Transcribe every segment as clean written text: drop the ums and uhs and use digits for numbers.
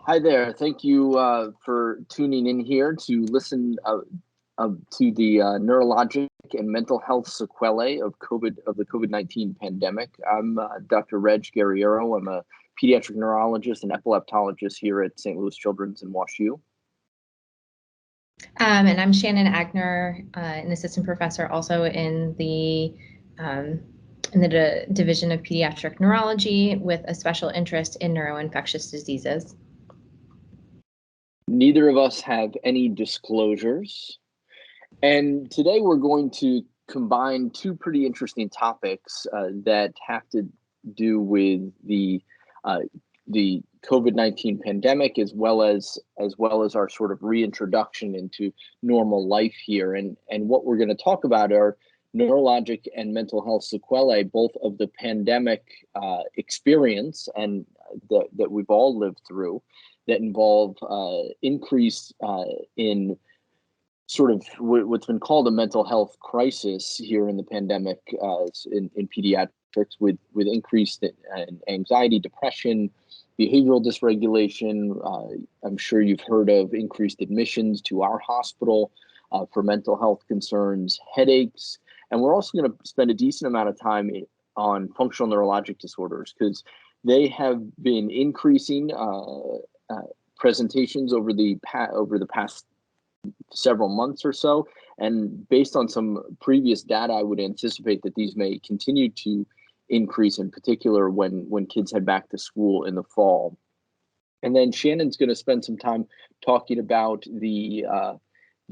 Hi there. Thank you for tuning in here to listen to the neurologic and mental health sequelae of the COVID-19 pandemic. I'm Dr. Guerriero. I'm a pediatric neurologist and epileptologist here at St. Louis Children's in WashU. And I'm Shannon Agner, an assistant professor also in the Division of Pediatric Neurology with a special interest in neuroinfectious diseases. Neither of us have any disclosures. And today we're going to combine two pretty interesting topics that have to do with the COVID-19 pandemic, as well as our sort of reintroduction into normal life here. And what we're going to talk about are neurologic and mental health sequelae, both of the pandemic experience and that we've all lived through, that involve increase in sort of what's been called a mental health crisis here in the pandemic in pediatrics, with increased anxiety, depression, behavioral dysregulation. I'm sure you've heard of increased admissions to our hospital for mental health concerns, headaches, and we're also going to spend a decent amount of time on functional neurologic disorders, because they have been increasing presentations over the past several months or so, and based on some previous data, I would anticipate that these may continue to increase, in particular when kids head back to school in the fall. And then Shannon's going to spend some time talking about the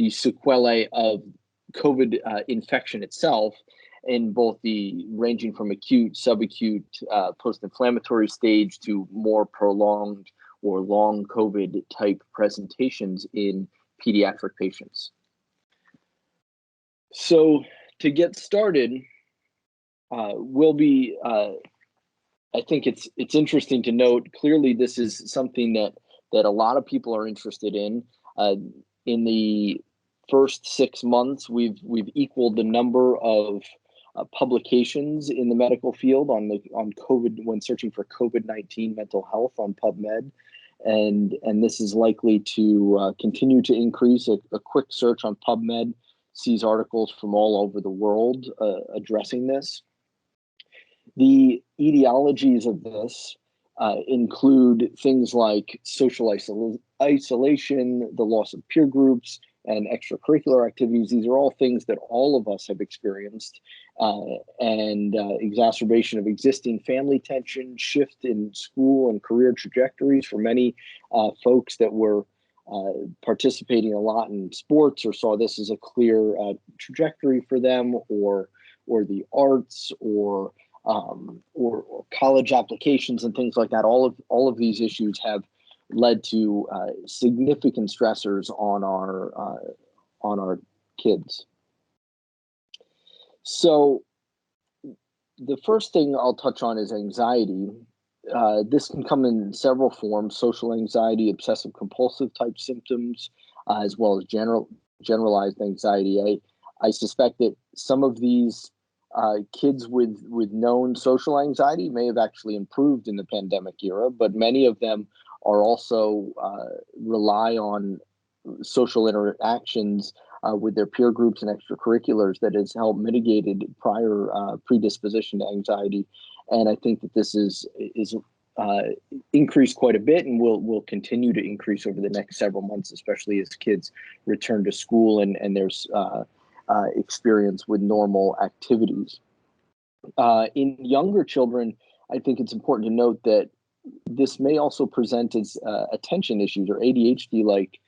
sequelae of COVID infection itself, in both the ranging from acute, subacute, post-inflammatory stage to more prolonged or long COVID type presentations in pediatric patients. So to get started, I think it's interesting to note, clearly this is something that a lot of people are interested in. In the first 6 months, we've equaled the number of publications in the medical field on COVID, when searching for COVID-19 mental health on PubMed. And this is likely to continue to increase. A quick search on PubMed sees articles from all over the world addressing this. The etiologies of this include things like social isolation, the loss of peer groups, and extracurricular activities. These are all things that all of us have experienced, and exacerbation of existing family tension, shift in school and career trajectories for many folks that were participating a lot in sports or saw this as a clear trajectory for them, or the arts, or college applications and things like that. All of these issues have led to significant stressors on our kids. So the first thing I'll touch on is anxiety. This can come in several forms: social anxiety, obsessive compulsive type symptoms, as well as generalized anxiety. I suspect that some of these kids with known social anxiety may have actually improved in the pandemic era, but many of them are also rely on social interactions with their peer groups and extracurriculars that has helped mitigated prior predisposition to anxiety. And I think that this is increased quite a bit, and will continue to increase over the next several months, especially as kids return to school and there's experience with normal activities. In younger children, I think it's important to note that this may also present as attention issues or ADHD-like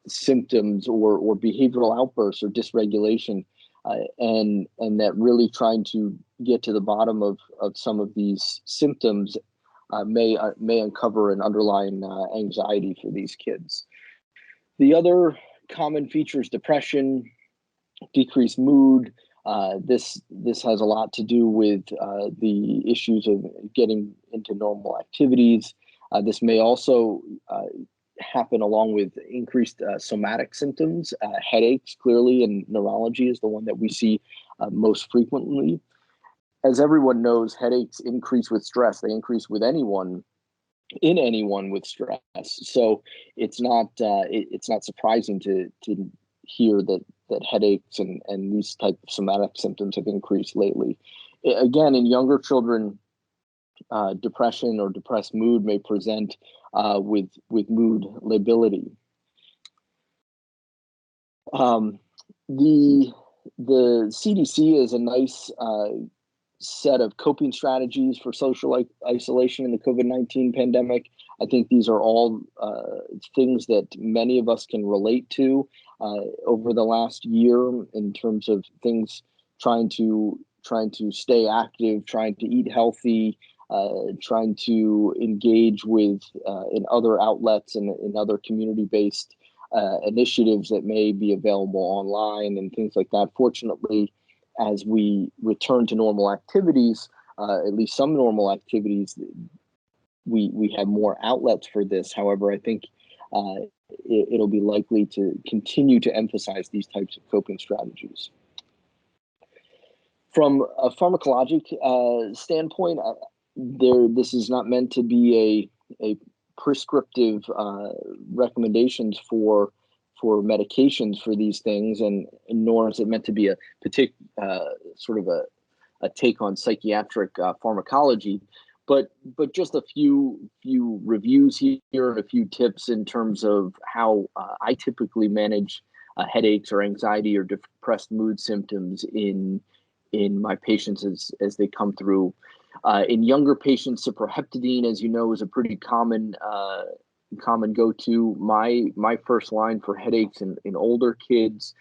symptoms, or behavioral outbursts or dysregulation, and that really trying to get to the bottom of some of these symptoms may uncover an underlying anxiety for these kids. The other common feature is depression, decreased mood. This has a lot to do with the issues of getting into normal activities. This may also happen along with increased somatic symptoms. Headaches, clearly, in neurology is the one that we see most frequently. As everyone knows, headaches increase with stress. They increase with anyone in anyone with stress. So it's not surprising to hear that headaches and these type of somatic symptoms have increased lately. Again, in younger children, depression or depressed mood may present with mood lability. The CDC is a nice set of coping strategies for social isolation in the COVID-19 pandemic. I think these are all things that many of us can relate to over the last year in terms of things trying to stay active, trying to eat healthy, trying to engage with in other outlets and in other community-based initiatives that may be available online and things like that. Fortunately, as we return to normal activities, at least some normal activities, we have more outlets for this. However, I think it'll be likely to continue to emphasize these types of coping strategies. From a pharmacologic standpoint, this is not meant to be a prescriptive recommendations for medications for these things, and nor is it meant to be a sort of a take on psychiatric pharmacology, but just a few reviews here and a few tips in terms of how I typically manage headaches or anxiety or depressed mood symptoms in my patients as they come through. In younger patients, cyproheptadine, as you know, is a pretty common go-to. My first line for headaches in older kids,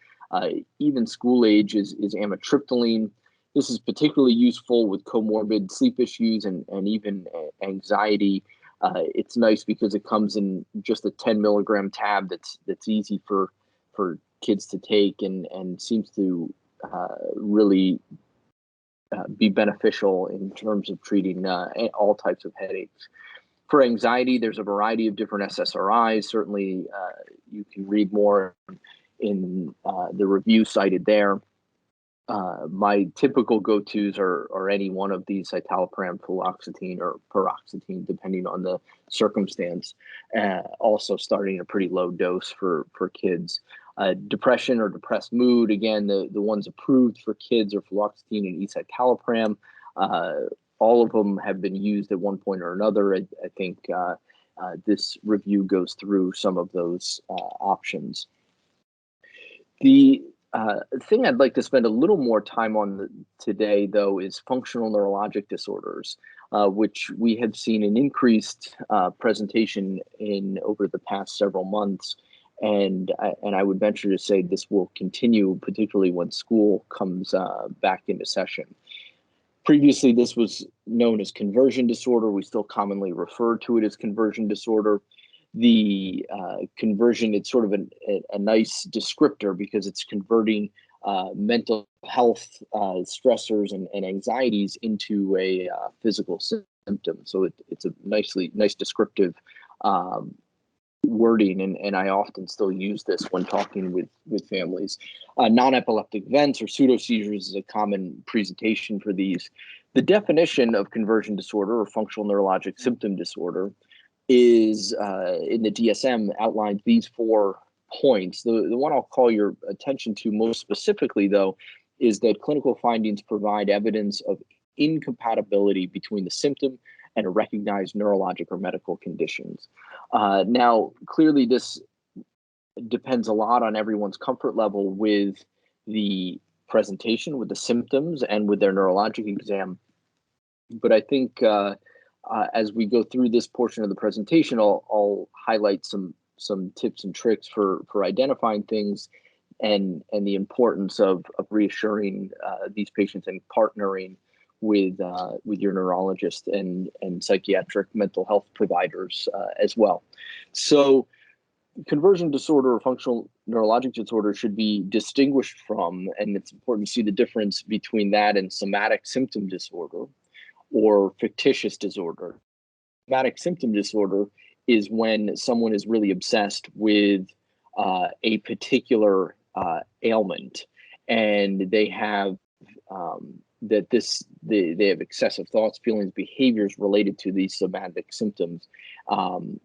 even school age, is amitriptyline. This is particularly useful with comorbid sleep issues and even anxiety. It's nice because it comes in just a 10 milligram tab that's easy for kids to take and seems to really be beneficial in terms of treating all types of headaches. For anxiety, there's a variety of different SSRIs. Certainly, you can read more in the review cited there. My typical go-tos are any one of these: citalopram, fluoxetine, or paroxetine, depending on the circumstance. Also starting a pretty low dose for kids. Depression or depressed mood, again, the ones approved for kids are fluoxetine and escitalopram. All of them have been used at one point or another. I think this review goes through some of those options. The thing I'd like to spend a little more time on today, though, is functional neurologic disorders, which we have seen an increased presentation in over the past several months. And I would venture to say this will continue, particularly when school comes back into session. Previously, this was known as conversion disorder. We still commonly refer to it as conversion disorder. The conversion, it's sort of a nice descriptor because it's converting mental health stressors and anxieties into a physical symptom. So it's a nice descriptive wording, and I often still use this when talking with families. Non-epileptic events or pseudoseizures is a common presentation for these. The definition of conversion disorder or functional neurologic symptom disorder is in the DSM outlines these 4 points. The one I'll call your attention to most specifically, though, is that clinical findings provide evidence of incompatibility between the symptom and a recognized neurologic or medical conditions. Now, clearly, this depends a lot on everyone's comfort level with the presentation, with the symptoms, and with their neurologic exam. But I think as we go through this portion of the presentation, I'll highlight some tips and tricks for identifying things and the importance of reassuring these patients and partnering with your neurologist and psychiatric mental health providers as well. So conversion disorder or functional neurologic disorder should be distinguished from, and it's important to see the difference between that and somatic symptom disorder or fictitious disorder. Somatic symptom disorder is when someone is really obsessed with a particular ailment, and they have that they have excessive thoughts, feelings, behaviors related to these somatic symptoms, and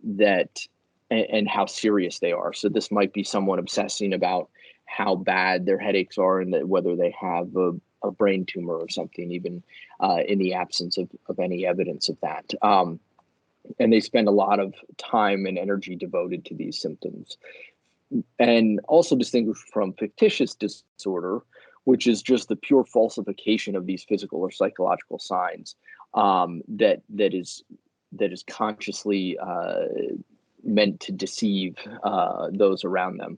how serious they are. So this might be someone obsessing about how bad their headaches are and whether they have a brain tumor or something, even in the absence of any evidence of that. And they spend a lot of time and energy devoted to these symptoms. And also distinguished from fictitious disorder, which is just the pure falsification of these physical or psychological signs, that is consciously meant to deceive those around them.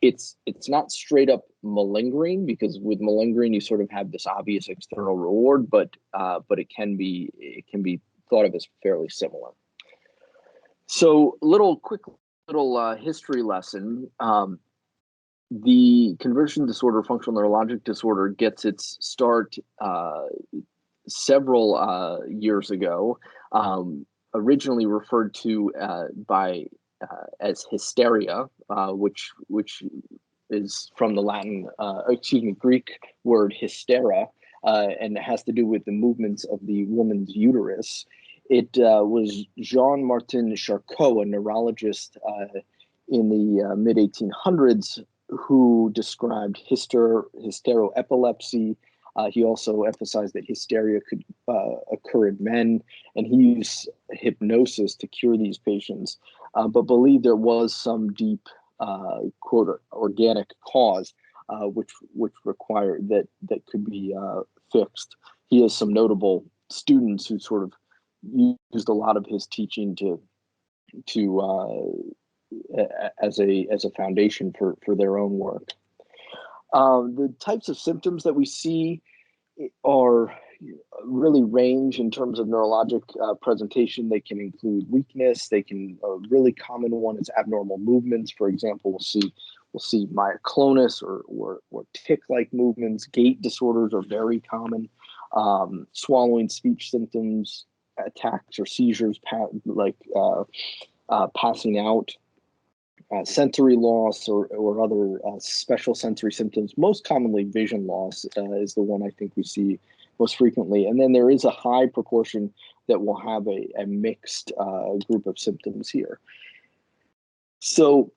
It's not straight up malingering, because with malingering you sort of have this obvious external reward, but it can be thought of as fairly similar. So quick little history lesson. The conversion disorder, functional neurologic disorder, gets its start several years ago, originally referred to as hysteria, which is from the Greek word hystera, and it has to do with the movements of the woman's uterus. It was Jean-Martin Charcot, a neurologist in the mid-1800s, who described hysteroepilepsy. He also emphasized that hysteria could occur in men, and he used hypnosis to cure these patients, but believed there was some deep, quote, organic cause, which required that could be fixed. He has some notable students who sort of used a lot of his teaching as a foundation for their own work. The types of symptoms that we see are really range in terms of neurologic presentation. They can include weakness. They can, a really common one is abnormal movements. For example, we'll see myoclonus or tic-like movements. Gait disorders are very common. Swallowing, speech symptoms, attacks or seizures, passing out. Sensory loss or other special sensory symptoms. Most commonly, vision loss is the one I think we see most frequently. And then there is a high proportion that will have a mixed group of symptoms here. So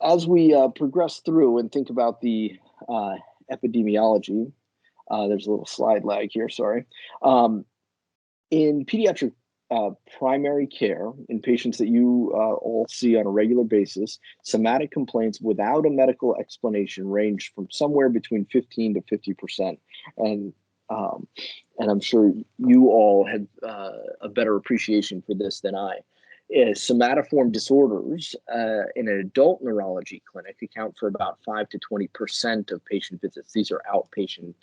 as we progress through and think about the epidemiology, there's a little slide lag here, sorry. In pediatric primary care, in patients that you all see on a regular basis, somatic complaints without a medical explanation range from somewhere between 15 to 50%. And I'm sure you all have a better appreciation for this than I. Somatoform disorders in an adult neurology clinic account for about 5 to 20% of patient visits. These are outpatient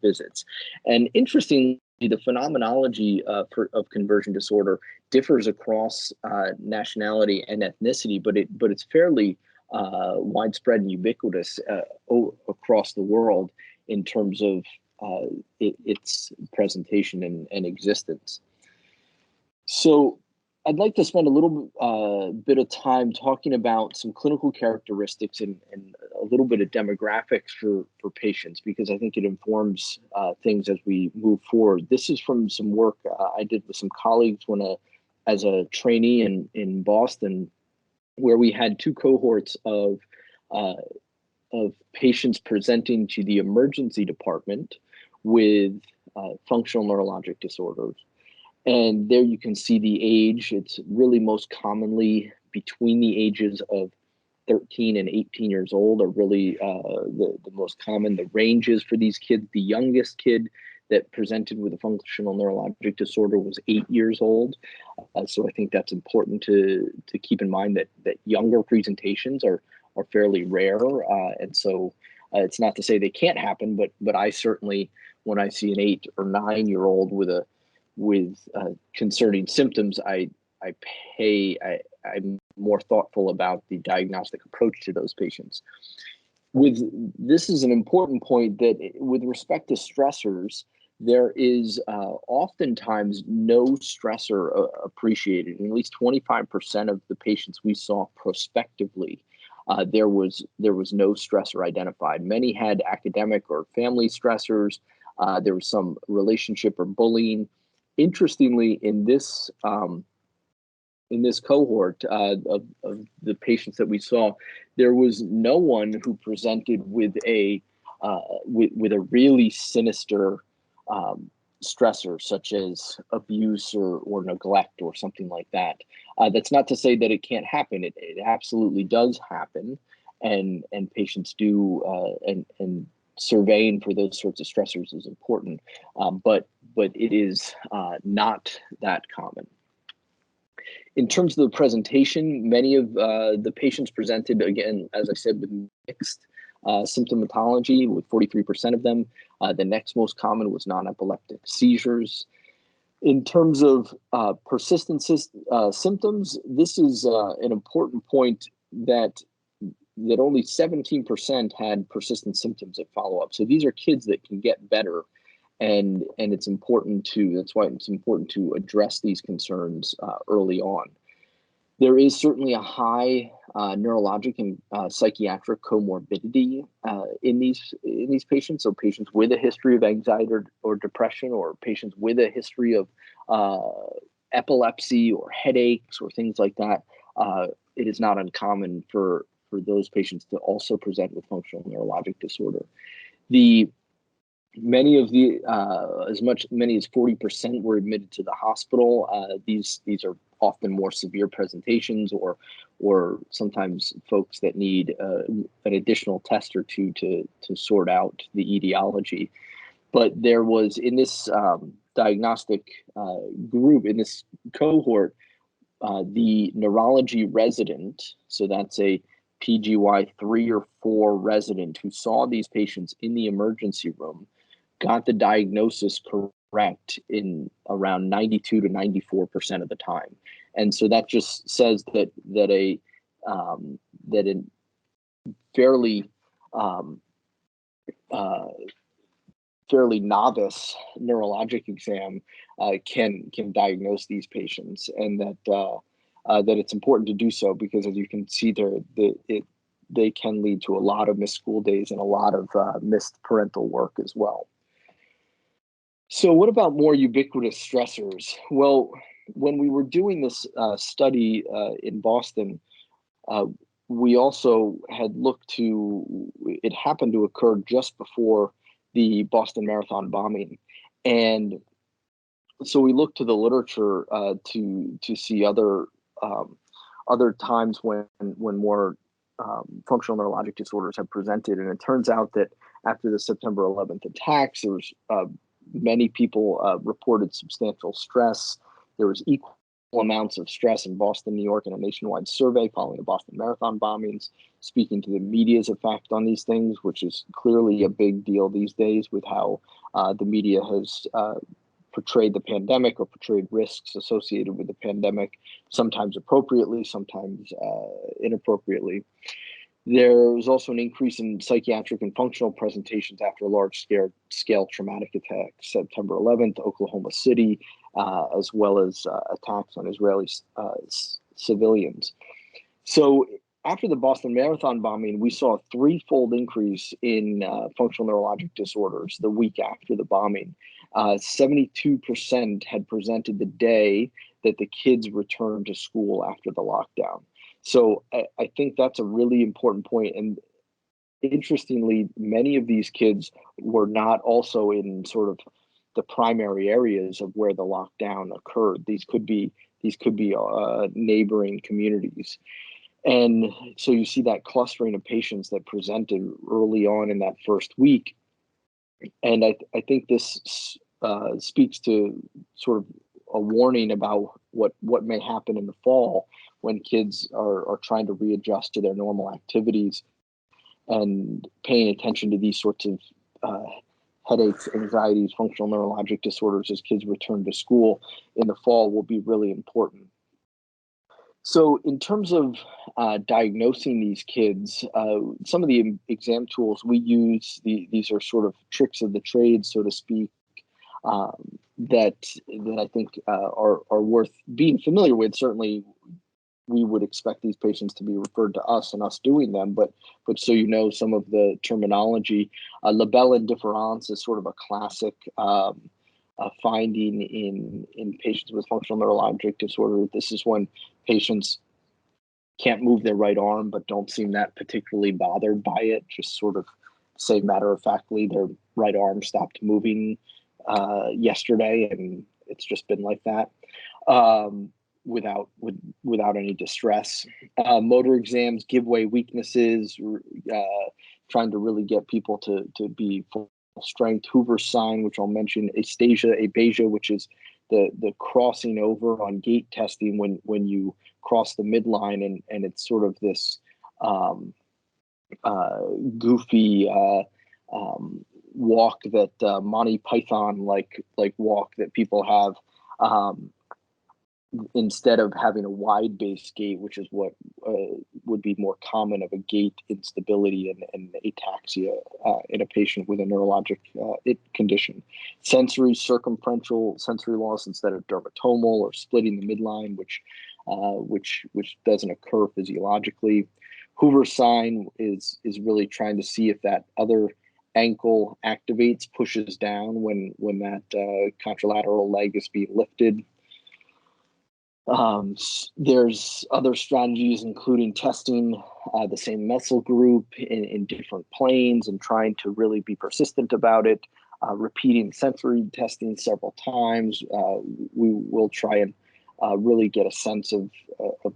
visits. And interestingly, the phenomenology of conversion disorder differs across nationality and ethnicity, but it's fairly widespread and ubiquitous across the world in terms of its presentation and existence. So I'd like to spend a little bit of time talking about some clinical characteristics and a little bit of demographics for patients, because I think it informs things as we move forward. This is from some work I did with some colleagues as a trainee in Boston, where we had two cohorts of patients presenting to the emergency department with functional neurologic disorders. And there you can see the age. It's really most commonly between the ages of 13 and 18 years old are really the most common. The ranges for these kids, the youngest kid that presented with a functional neurologic disorder was 8 years old. So I think that's important to keep in mind that younger presentations are fairly rare. And so it's not to say they can't happen, but I certainly, when I see an 8 or 9 year old with concerning symptoms, I'm more thoughtful about the diagnostic approach to those patients. This is an important point that with respect to stressors, there is oftentimes no stressor appreciated. In at least 25% of the patients we saw prospectively, there was no stressor identified. Many had academic or family stressors. There was some relationship or bullying. Interestingly, in this cohort of the patients that we saw, there was no one who presented with a really sinister stressor, such as abuse or neglect or something like that. That's not to say that it can't happen. It absolutely does happen, and patients do, and surveying for those sorts of stressors is important, but it is not that common. In terms of the presentation, many of the patients presented, again, as I said, with mixed symptomatology, with 43% of them. The next most common was non-epileptic seizures. In terms of persistent symptoms, this is an important point that only 17% had persistent symptoms at follow-up. So these are kids that can get better, and it's important to, that's why it's important to address these concerns early on. There is certainly a high neurologic and psychiatric comorbidity in these patients. So patients with a history of anxiety or depression, or patients with a history of epilepsy or headaches or things like that, it is not uncommon for those patients to also present with functional neurologic disorder. Many of the many as 40% were admitted to the hospital. These are often more severe presentations, or sometimes folks that need an additional test or two to sort out the etiology. But there was, in this diagnostic group, in this cohort, the neurology resident, so that's a PGY 3 or 4 resident who saw these patients in the emergency room, got the diagnosis correct in around 92 to 94% of the time. And so that just says that a fairly novice neurologic exam can diagnose these patients, and that it's important to do so, because as you can see there, they can lead to a lot of missed school days and a lot of missed parental work as well. So what about more ubiquitous stressors? Well, when we were doing this study in Boston, we also had looked to, it happened to occur just before the Boston Marathon bombing. And so we looked to the literature to see other times when more functional neurologic disorders have presented. And it turns out that after the September 11th attacks, there was many people reported substantial stress. There was equal amounts of stress in Boston, New York, in a nationwide survey following the Boston Marathon bombings, speaking to the media's effect on these things, which is clearly a big deal these days with how the media has portrayed the pandemic or portrayed risks associated with the pandemic, sometimes appropriately, sometimes inappropriately. There was also an increase in psychiatric and functional presentations after large-scale traumatic attacks, September 11th, Oklahoma City, as well as attacks on Israeli civilians. So after the Boston Marathon bombing, we saw a threefold increase in functional neurologic disorders the week after the bombing. 72% had presented the day that the kids returned to school after the lockdown. So I think that's a really important point. And interestingly, many of these kids were not also in sort of the primary areas of where the lockdown occurred. These could be neighboring communities. And so you see that clustering of patients that presented early on in that first week. And I think this speaks to sort of a warning about what may happen in the fall, when kids are trying to readjust to their normal activities, and paying attention to these sorts of headaches, anxieties, functional neurologic disorders as kids return to school in the fall will be really important. So in terms of diagnosing these kids, some of the exam tools we use, these are sort of tricks of the trade, so to speak, that I think are worth being familiar with. Certainly, we would expect these patients to be referred to us and us doing them, but so you know some of the terminology. Labellin difference is sort of a classic finding in patients with functional neurologic disorder. This is when patients can't move their right arm, but don't seem that particularly bothered by it. Just sort of say matter-of-factly, their right arm stopped moving yesterday, and it's just been like that without any distress. Motor exams give way weaknesses, trying to really get people to be full strength. Hoover's sign, which I'll mention, abasia, which is the crossing over on gait testing when you cross the midline, and it's sort of this goofy walk that Monty Python like walk that people have, instead of having a wide base gait, which is what would be more common of a gait instability and ataxia in a patient with a neurologic condition. Sensory circumferential sensory loss instead of dermatomal, or splitting the midline, which doesn't occur physiologically. Hoover's sign is really trying to see if that other ankle activates, pushes down when that contralateral leg is being lifted. There's other strategies, including testing the same muscle group in different planes and trying to really be persistent about it, repeating sensory testing several times. We will try and really get a sense of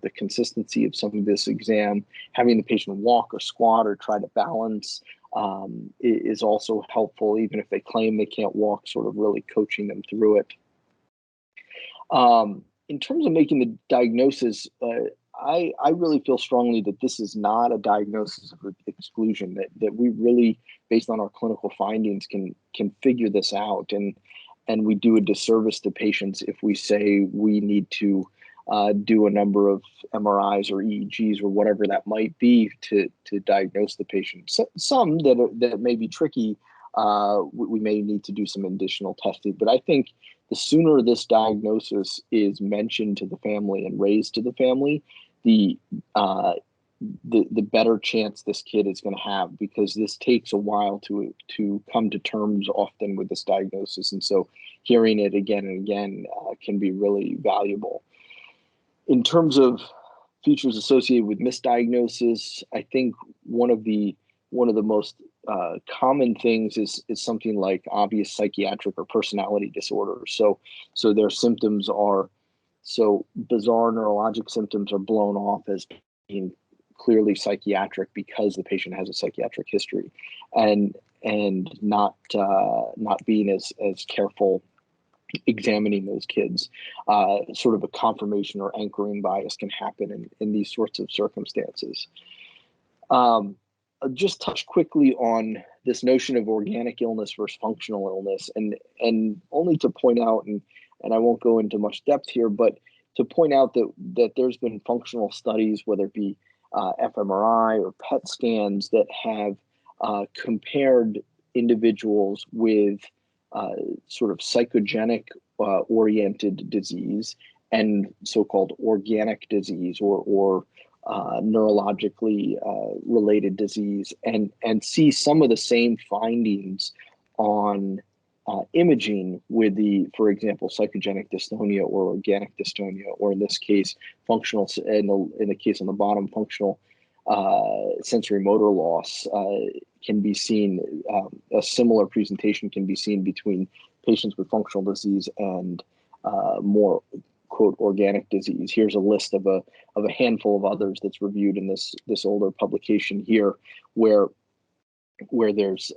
the consistency of some of this exam. Having the patient walk or squat or try to balance is also helpful, even if they claim they can't walk, sort of really coaching them through it. In terms of making the diagnosis, I really feel strongly that this is not a diagnosis of exclusion, that we really, based on our clinical findings, can figure this out. And we do a disservice to patients if we say we need to do a number of MRIs or EEGs or whatever that might be to diagnose the patient. So, some that may be tricky, we may need to do some additional testing. But I think the sooner this diagnosis is mentioned to the family and raised to the family, the better chance this kid is going to have, because this takes a while to come to terms often with this diagnosis. And so hearing it again and again can be really valuable. In terms of features associated with misdiagnosis, I think one of the most common things is something like obvious psychiatric or personality disorder. So their symptoms are, so bizarre neurologic symptoms are blown off as being clearly psychiatric because the patient has a psychiatric history, and not being as careful examining those kids. Sort of a confirmation or anchoring bias can happen in these sorts of circumstances. I'll just touch quickly on this notion of organic illness versus functional illness, and only to point out, and I won't go into much depth here, but to point out that there's been functional studies, whether it be fMRI or PET scans, that have compared individuals with sort of psychogenic oriented disease and so-called organic disease or neurologically related disease, and see some of the same findings on imaging with the, for example, psychogenic dystonia or organic dystonia, or in this case, functional, in the case on the bottom, functional sensory motor loss can be seen. A similar presentation can be seen between patients with functional disease and more, quote, organic disease. Here's a list of a handful of others that's reviewed in this older publication here, where there's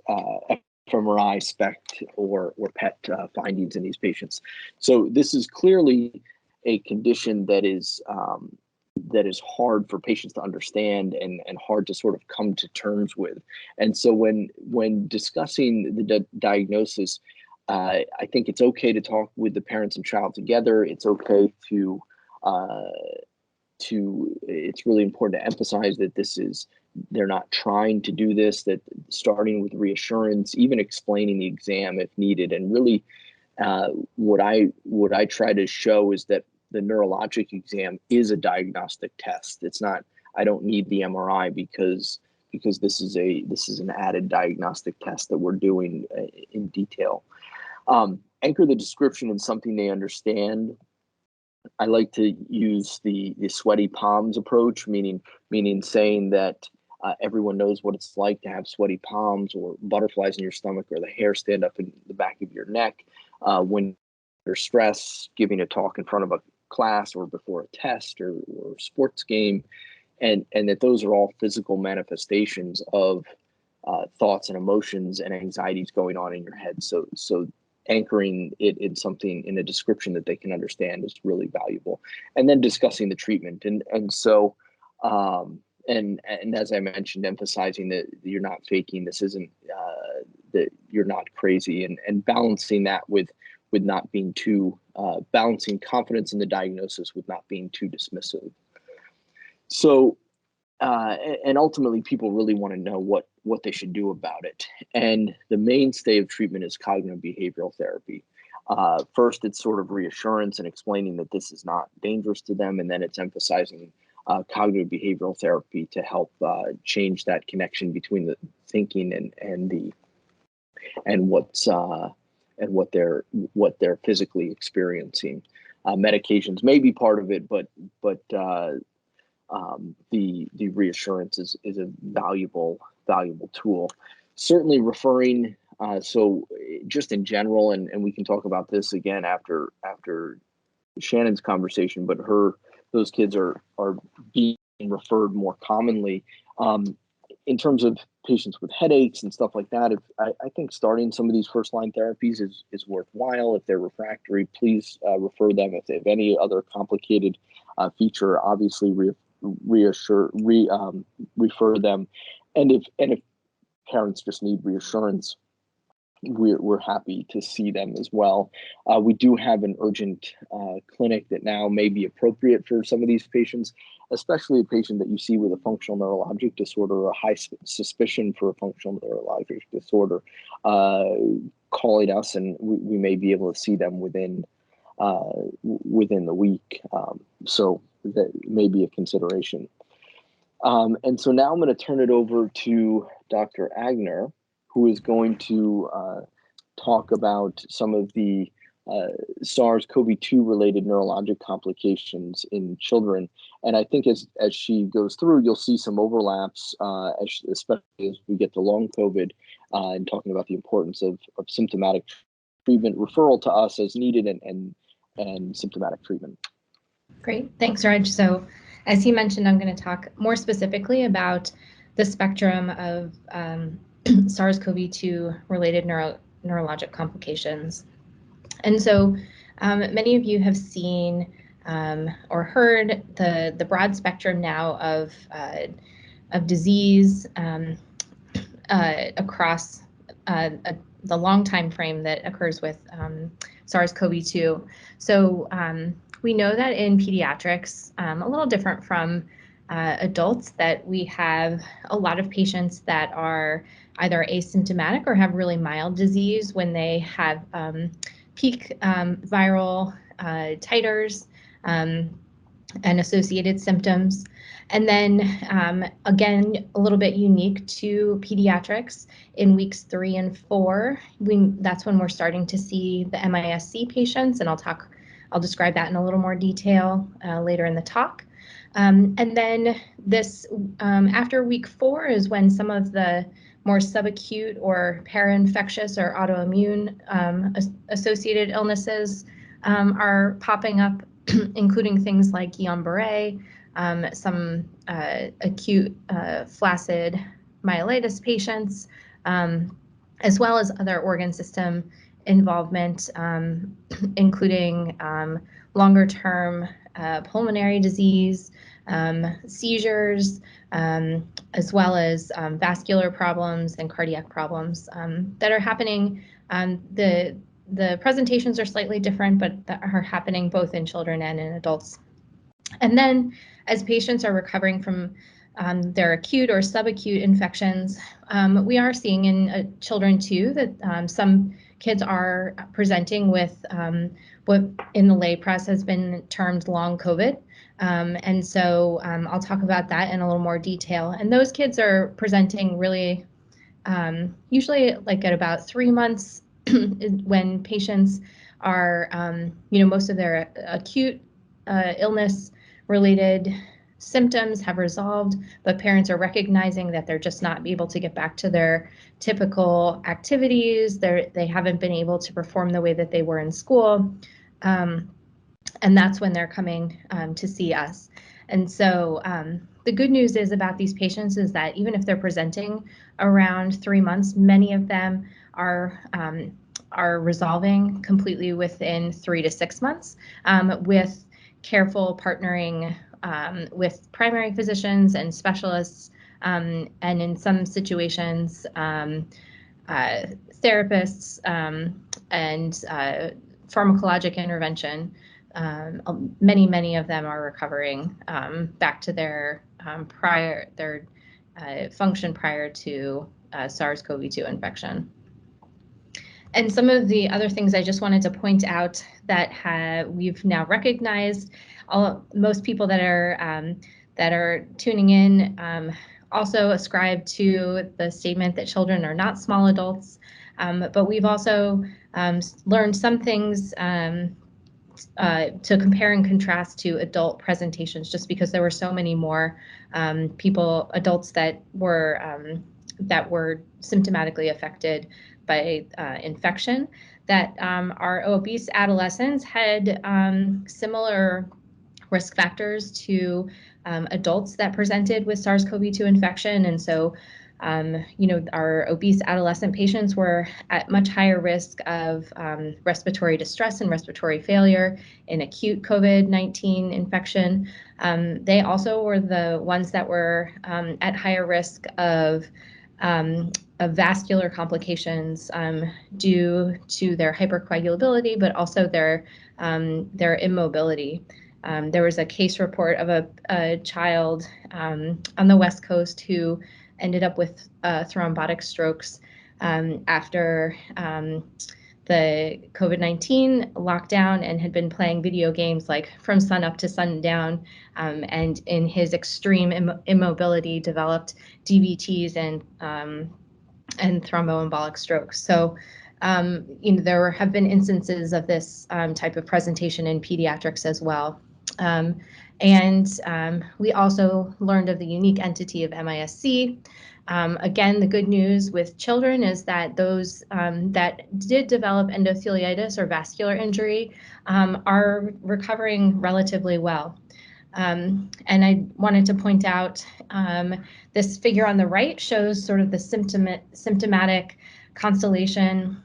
fMRI, SPECT, or PET findings in these patients. So this is clearly a condition that is hard for patients to understand and hard to sort of come to terms with. And so when discussing the diagnosis, I think it's okay to talk with the parents and child together. It's okay to it's really important to emphasize that they're not trying to do this, that starting with reassurance, even explaining the exam if needed. And really what I try to show is that the neurologic exam is a diagnostic test. It's not, I don't need the MRI because this is an added diagnostic test that we're doing in detail. Anchor the description in something they understand. I like to use the sweaty palms approach, meaning saying that everyone knows what it's like to have sweaty palms or butterflies in your stomach or the hair stand up in the back of your neck when you're stressed, giving a talk in front of a class or before a test or sports game, and that those are all physical manifestations of thoughts and emotions and anxieties going on in your head. So anchoring it in something in a description that they can understand is really valuable. And then discussing the treatment. And as I mentioned, emphasizing that you're not faking, this isn't that you're not crazy, and balancing that with not being too balancing confidence in the diagnosis with not being too dismissive. So and ultimately people really want to know what they should do about it. And the mainstay of treatment is cognitive behavioral therapy. First, it's sort of reassurance and explaining that this is not dangerous to them. And then it's emphasizing cognitive behavioral therapy to help change that connection between the thinking and what they're physically experiencing. Medications may be part of it, but the reassurance is a valuable tool. Certainly referring, so just in general, and we can talk about this again after Shannon's conversation, but those kids are being referred more commonly in terms of patients with headaches and stuff like that. I think starting some of these first line therapies is worthwhile. If they're refractory, please refer them. If they have any other complicated feature, obviously refer them. And if parents just need reassurance, we're happy to see them as well. We do have an urgent clinic that now may be appropriate for some of these patients, especially a patient that you see with a functional neurologic disorder or a high suspicion for a functional neurologic disorder. Calling us, and we may be able to see them within the week. So that may be a consideration. And so now I'm going to turn it over to Dr. Agner, who is going to talk about some of the SARS-CoV-2 related neurologic complications in children. And I think as she goes through, you'll see some overlaps, especially as we get to long COVID and talking about the importance of symptomatic treatment, referral to us as needed, and symptomatic treatment. Great, thanks, Reg. So as he mentioned, I'm going to talk more specifically about the spectrum of SARS-CoV-2 related neurologic complications. And so many of you have seen or heard the broad spectrum now of disease across the long time frame that occurs with SARS-CoV-2. So we know that in pediatrics, a little different from adults, that we have a lot of patients that are either asymptomatic or have really mild disease when they have peak viral titers and associated symptoms. And then again, a little bit unique to pediatrics, in weeks 3 and 4, that's when we're starting to see the MIS-C patients, and I'll describe that in a little more detail later in the talk. And then this after week 4 is when some of the more subacute or para-infectious or autoimmune associated illnesses are popping up, including things like Guillain-Barré, some acute flaccid myelitis patients, as well as other organ system involvement, including longer-term pulmonary disease, seizures, as well as vascular problems and cardiac problems that are happening. The presentations are slightly different, but that are happening both in children and in adults. And then as patients are recovering from their acute or subacute infections, we are seeing in children too that some kids are presenting with what in the lay press has been termed long COVID. And so I'll talk about that in a little more detail. And those kids are presenting really usually like at about 3 months when patients are, most of their acute illness related symptoms have resolved, but parents are recognizing that they're just not able to get back to their typical activities. They haven't been able to perform the way that they were in school. And that's when they're coming to see us. And so the good news is about these patients is that even if they're presenting around 3 months, many of them are resolving completely within 3 to 6 months with careful partnering with primary physicians and specialists, and in some situations, therapists and pharmacologic intervention. Many of them are recovering back to their function prior to SARS-CoV-2 infection. And some of the other things I just wanted to point out that we've now recognized, most people that are tuning in also ascribe to the statement that children are not small adults, but we've also learned some things to compare and contrast to adult presentations, just because there were so many more adults that were symptomatically affected by infection, that our obese adolescents had similar risk factors to adults that presented with SARS-CoV-2 infection. And so, our obese adolescent patients were at much higher risk of respiratory distress and respiratory failure in acute COVID-19 infection. They also were the ones that were at higher risk of vascular complications due to their hypercoagulability, but also their immobility. There was a case report of a child on the West Coast who ended up with thrombotic strokes after the COVID-19 lockdown and had been playing video games like from sun up to sundown, and in his extreme immobility developed DVTs and thromboembolic strokes. So there have been instances of this type of presentation in pediatrics as well. And we also learned of the unique entity of MISC. Again, the good news with children is that those that did develop endotheliitis or vascular injury are recovering relatively well. And I wanted to point out this figure on the right shows sort of the symptomatic constellation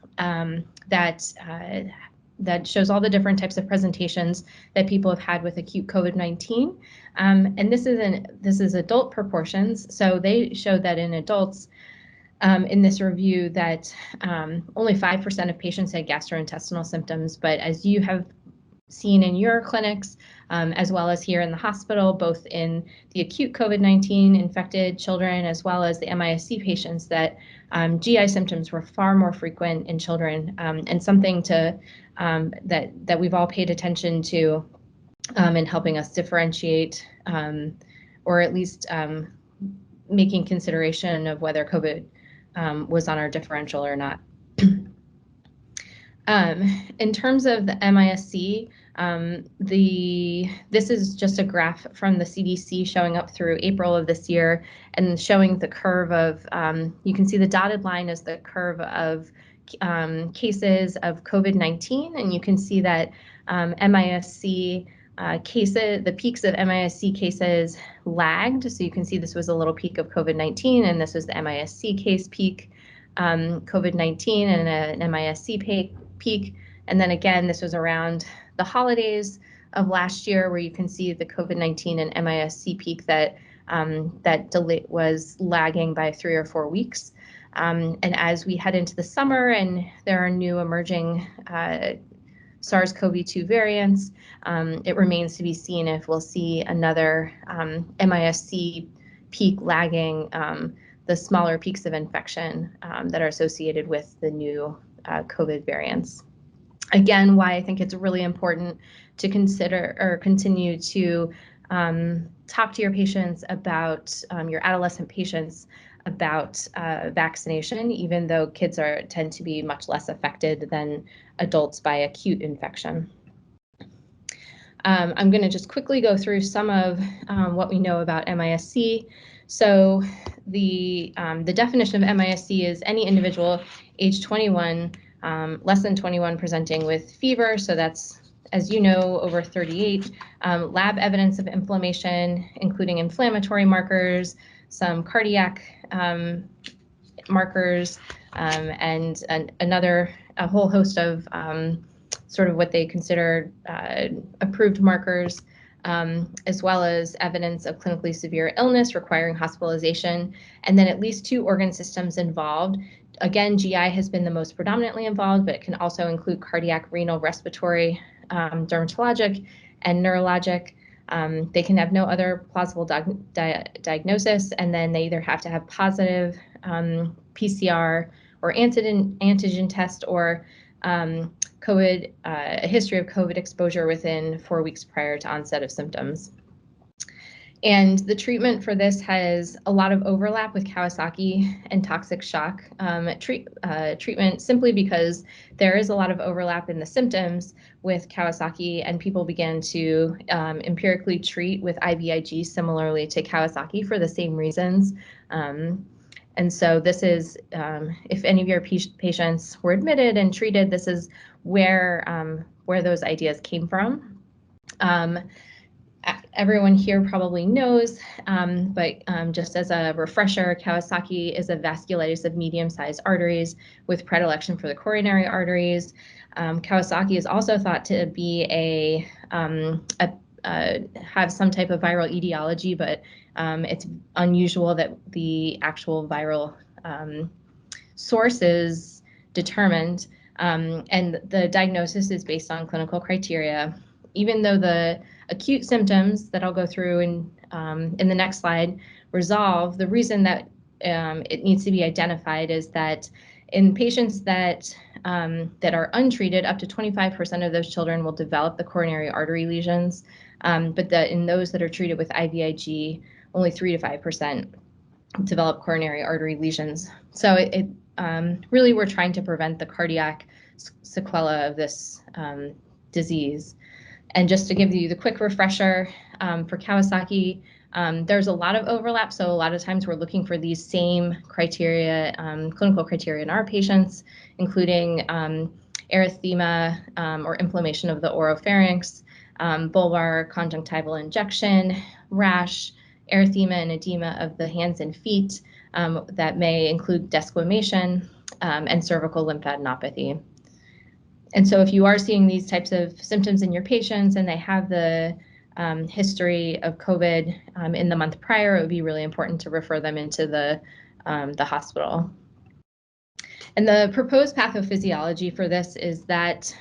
that shows all the different types of presentations that people have had with acute COVID-19. And this is adult proportions. So they showed that in adults in this review that only 5% of patients had gastrointestinal symptoms. But as you have seen in your clinics, as well as here in the hospital, both in the acute COVID-19 infected children, as well as the MISC patients, that GI symptoms were far more frequent in children, and something that we've all paid attention to in helping us differentiate, or at least making consideration of whether COVID was on our differential or not. In terms of the MISC, this is just a graph from the CDC showing up through April of this year and showing the curve of, you can see the dotted line is the curve of cases of COVID-19, and you can see that MISC cases, the peaks of MISC cases lagged. So you can see this was a little peak of COVID-19, and this was the MISC case peak, COVID-19 and an MISC peak. And then again, this was around the holidays of last year, where you can see the COVID-19 and MISC peak that was lagging by 3 or 4 weeks. And as we head into the summer and there are new emerging SARS-CoV-2 variants, it remains to be seen if we'll see another MISC peak lagging the smaller peaks of infection that are associated with the new COVID variants. Again, why I think it's really important to consider or continue to talk to your patients about your adolescent patients about vaccination, even though kids tend to be much less affected than adults by acute infection. I'm going to just quickly go through some of what we know about MIS-C. So the definition of MIS-C is any individual age 21, less than 21, presenting with fever. So that's, as you know, over 38. Lab evidence of inflammation, including inflammatory markers, some cardiac markers, and a whole host of sort of what they consider approved markers, as well as evidence of clinically severe illness requiring hospitalization, and then at least 2 organ systems involved. Again, GI has been the most predominantly involved, but it can also include cardiac, renal, respiratory, dermatologic, and neurologic. They can have no other plausible diagnosis, and then they either have to have positive PCR or antigen test, or COVID, a history of COVID exposure within 4 weeks prior to onset of symptoms. And the treatment for this has a lot of overlap with Kawasaki and toxic shock treatment, simply because there is a lot of overlap in the symptoms with Kawasaki, and people began to empirically treat with IVIG similarly to Kawasaki for the same reasons. And so this is, if any of your patients were admitted and treated, this is where those ideas came from. Everyone here probably knows, but just as a refresher, Kawasaki is a vasculitis of medium-sized arteries with predilection for the coronary arteries. Kawasaki is also thought to be have some type of viral etiology, but it's unusual that the actual viral source is determined, and the diagnosis is based on clinical criteria. Even though the acute symptoms that I'll go through in the next slide resolve, the reason that it needs to be identified is that in patients that are untreated, up to 25% of those children will develop the coronary artery lesions, but in those that are treated with IVIG, only 3 to 5% develop coronary artery lesions. So really we're trying to prevent the cardiac sequelae of this disease. And just to give you the quick refresher, for Kawasaki, there's a lot of overlap. So a lot of times we're looking for these same criteria, clinical criteria in our patients, including erythema or inflammation of the oropharynx, bulbar conjunctival injection, rash, erythema and edema of the hands and feet that may include desquamation, and cervical lymphadenopathy. And so if you are seeing these types of symptoms in your patients and they have the history of COVID in the month prior, it would be really important to refer them into the hospital. And the proposed pathophysiology for this is that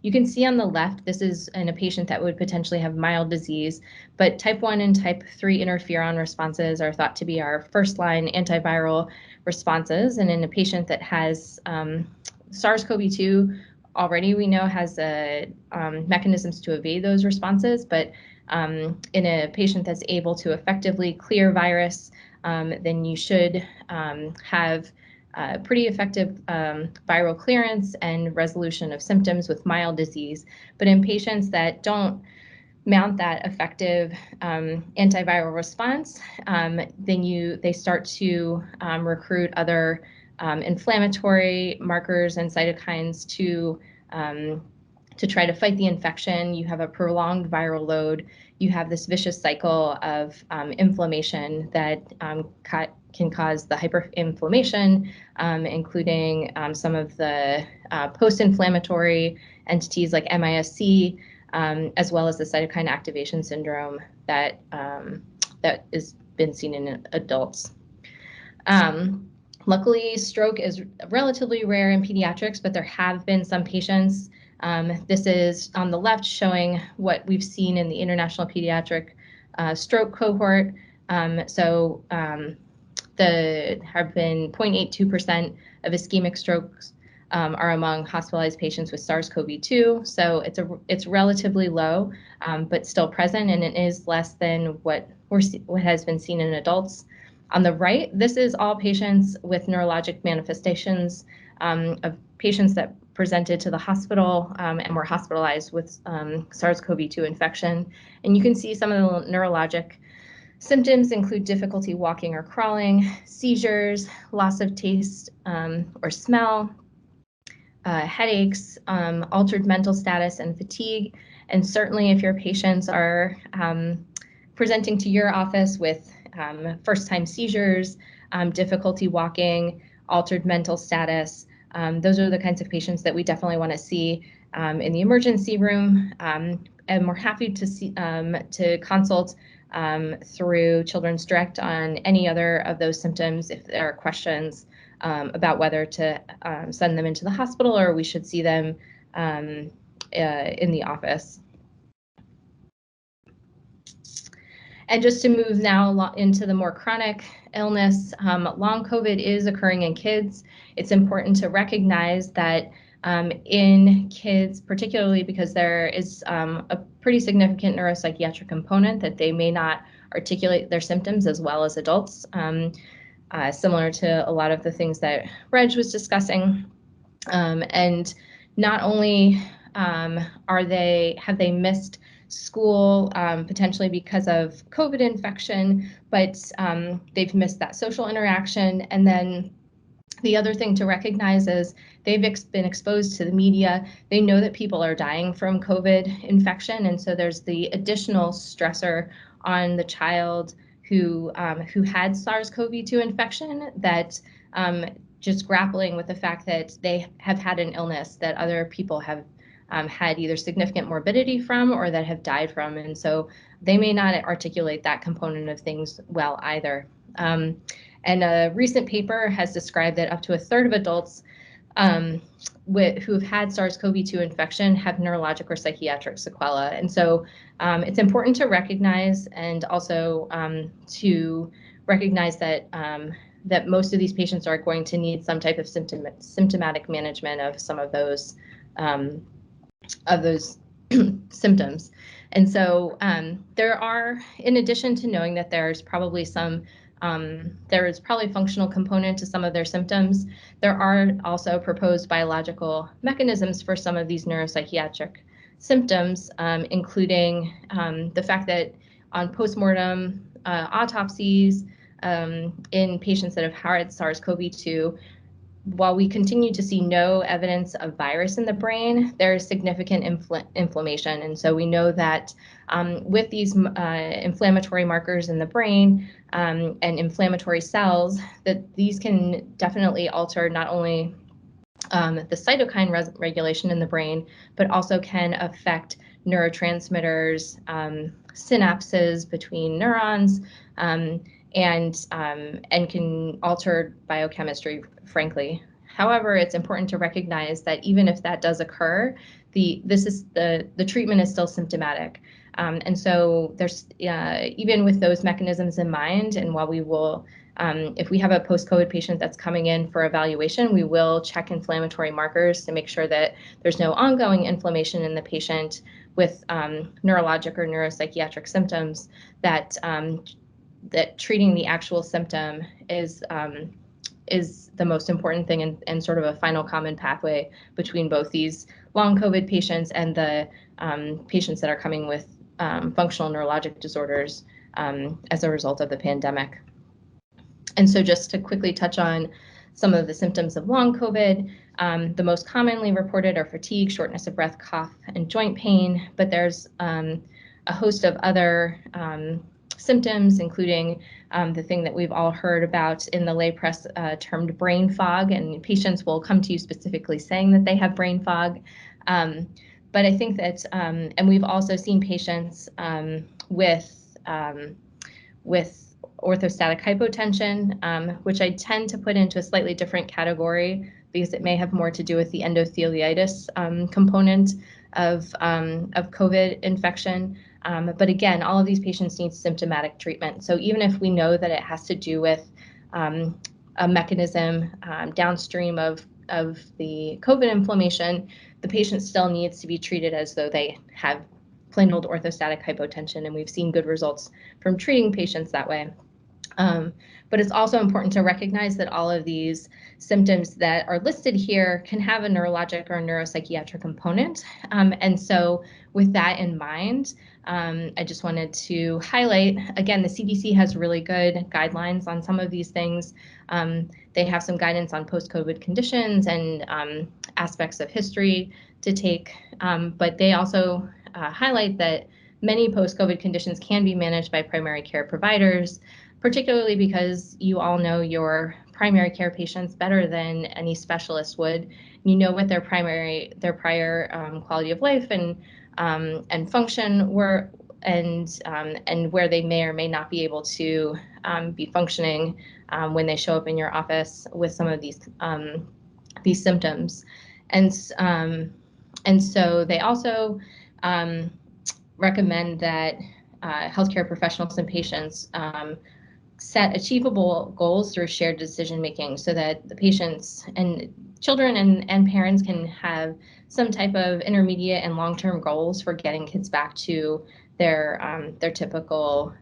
you can see on the left, this is in a patient that would potentially have mild disease, but type 1 and type 3 interferon responses are thought to be our first-line antiviral responses. And in a patient that has SARS-CoV-2, already we know has mechanisms to evade those responses, but in a patient that's able to effectively clear virus, then you should have pretty effective viral clearance and resolution of symptoms with mild disease. But in patients that don't mount that effective antiviral response, then they start to recruit other inflammatory markers and cytokines to try to fight the infection. You have a prolonged viral load. You have this vicious cycle of inflammation that can cause the hyperinflammation, including some of the post-inflammatory entities like MIS-C, as well as the cytokine activation syndrome that has been seen in adults. Luckily, stroke is relatively rare in pediatrics, but there have been some patients. This is on the left showing what we've seen in the International Pediatric Stroke Cohort. There have been 0.82% of ischemic strokes are among hospitalized patients with SARS-CoV-2. So it's relatively low, but still present, and it is less than what has been seen in adults. On the right, this is all patients with neurologic manifestations of patients that presented to the hospital and were hospitalized with SARS-CoV-2 infection. And you can see some of the neurologic symptoms include difficulty walking or crawling, seizures, loss of taste or smell, headaches, altered mental status, and fatigue. And certainly if your patients are presenting to your office with first-time seizures, difficulty walking, altered mental status, those are the kinds of patients that we definitely want to see in the emergency room. And we're happy to see to consult through Children's Direct on any other of those symptoms if there are questions about whether to send them into the hospital or we should see them in the office. And just to move now into the more chronic illness, long COVID is occurring in kids. It's important to recognize that in kids, particularly because there is a pretty significant neuropsychiatric component that they may not articulate their symptoms as well as adults, similar to a lot of the things that Reg was discussing. And not only have they missed school potentially because of COVID infection, but they've missed that social interaction. And then the other thing to recognize is they've been exposed to the media. They know that people are dying from COVID infection, and so there's the additional stressor on the child who had SARS-CoV-2 infection, that just grappling with the fact that they have had an illness that other people have had either significant morbidity from or that have died from, and so they may not articulate that component of things well either. And a recent paper has described that up to a third of adults who've had SARS-CoV-2 infection have neurologic or psychiatric sequelae. And so it's important to recognize, and also to recognize that that most of these patients are going to need some type of symptomatic management of some of those symptoms. And so there are, in addition to knowing that there's probably there is probably functional component to some of their symptoms, there are also proposed biological mechanisms for some of these neuropsychiatric symptoms, including the fact that on postmortem autopsies in patients that have had SARS-CoV-2, while we continue to see no evidence of virus in the brain, there is significant inflammation. And so we know that with these inflammatory markers in the brain and inflammatory cells, that these can definitely alter not only the cytokine regulation in the brain, but also can affect neurotransmitters, synapses between neurons, and can alter biochemistry, frankly. However, it's important to recognize that even if that does occur, the treatment is still symptomatic. And so there's even with those mechanisms in mind, and while we will, if we have a post-COVID patient that's coming in for evaluation, we will check inflammatory markers to make sure that there's no ongoing inflammation in the patient with neurologic or neuropsychiatric symptoms, that treating the actual symptom is the most important thing, and sort of a final common pathway between both these long COVID patients and the patients that are coming with functional neurologic disorders as a result of the pandemic. And so just to quickly touch on some of the symptoms of long COVID, the most commonly reported are fatigue, shortness of breath, cough, and joint pain, but there's a host of other symptoms, including the thing that we've all heard about in the lay press termed brain fog, and patients will come to you specifically saying that they have brain fog. But I think that, and we've also seen patients with orthostatic hypotension, which I tend to put into a slightly different category because it may have more to do with the endotheliitis component of COVID infection. But again, all of these patients need symptomatic treatment. So even if we know that it has to do with a mechanism downstream of the COVID inflammation, the patient still needs to be treated as though they have plain old orthostatic hypotension, and we've seen good results from treating patients that way. But it's also important to recognize that all of these symptoms that are listed here can have a neurologic or neuropsychiatric component. And so with that in mind, I just wanted to highlight, again, the CDC has really good guidelines on some of these things. They have some guidance on post-COVID conditions and aspects of history to take, but they also highlight that many post-COVID conditions can be managed by primary care providers, particularly because you all know your primary care patients better than any specialist would. You know what their prior quality of life and function were, and where they may or may not be able to be functioning when they show up in your office with some of these symptoms. And so they also recommend that healthcare professionals and patients set achievable goals through shared decision making so that the patients and children and parents can have some type of intermediate and long-term goals for getting kids back to their typical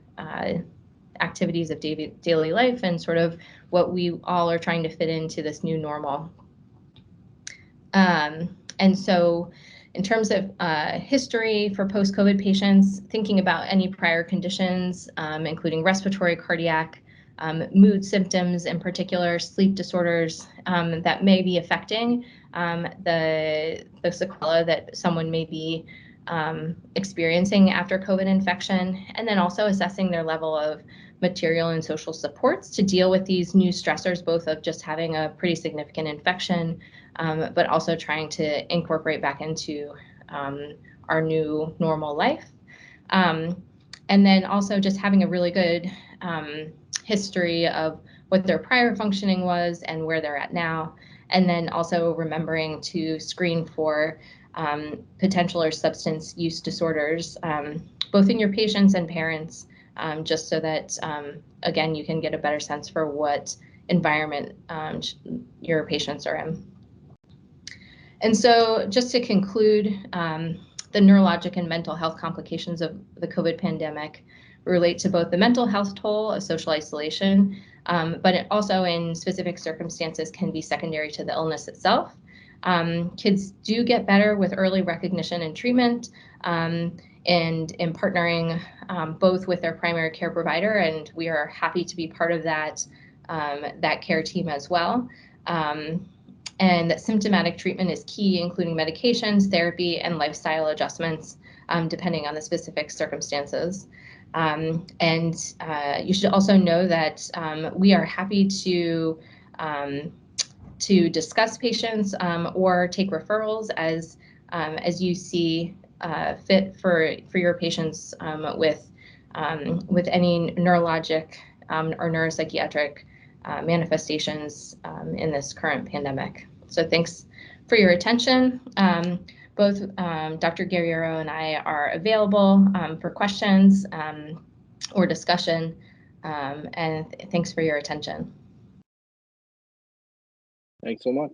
activities of daily life and sort of what we all are trying to fit into this new normal. And so in terms of history for post-COVID patients, thinking about any prior conditions, including respiratory, cardiac, mood symptoms, in particular sleep disorders that may be affecting the sequelae that someone may be experiencing after COVID infection, and then also assessing their level of material and social supports to deal with these new stressors, both of just having a pretty significant infection, but also trying to incorporate back into our new normal life. And then also just having a really good history of what their prior functioning was and where they're at now. And then also remembering to screen for potential or substance use disorders, both in your patients and parents, just so that, again, you can get a better sense for what environment your patients are in. And so just to conclude, the neurologic and mental health complications of the COVID pandemic relate to both the mental health toll of social isolation, but it also in specific circumstances can be secondary to the illness itself. Kids do get better with early recognition and treatment, and in partnering both with their primary care provider, and we are happy to be part of that care team as well. And that symptomatic treatment is key, including medications, therapy, and lifestyle adjustments, depending on the specific circumstances. And you should also know that we are happy to discuss patients or take referrals as you see fit for your patients with any neurologic or neuropsychiatric manifestations in this current pandemic. So thanks for your attention. Both Dr. Guerriero and I are available for questions or discussion, and thanks for your attention. Thanks so much.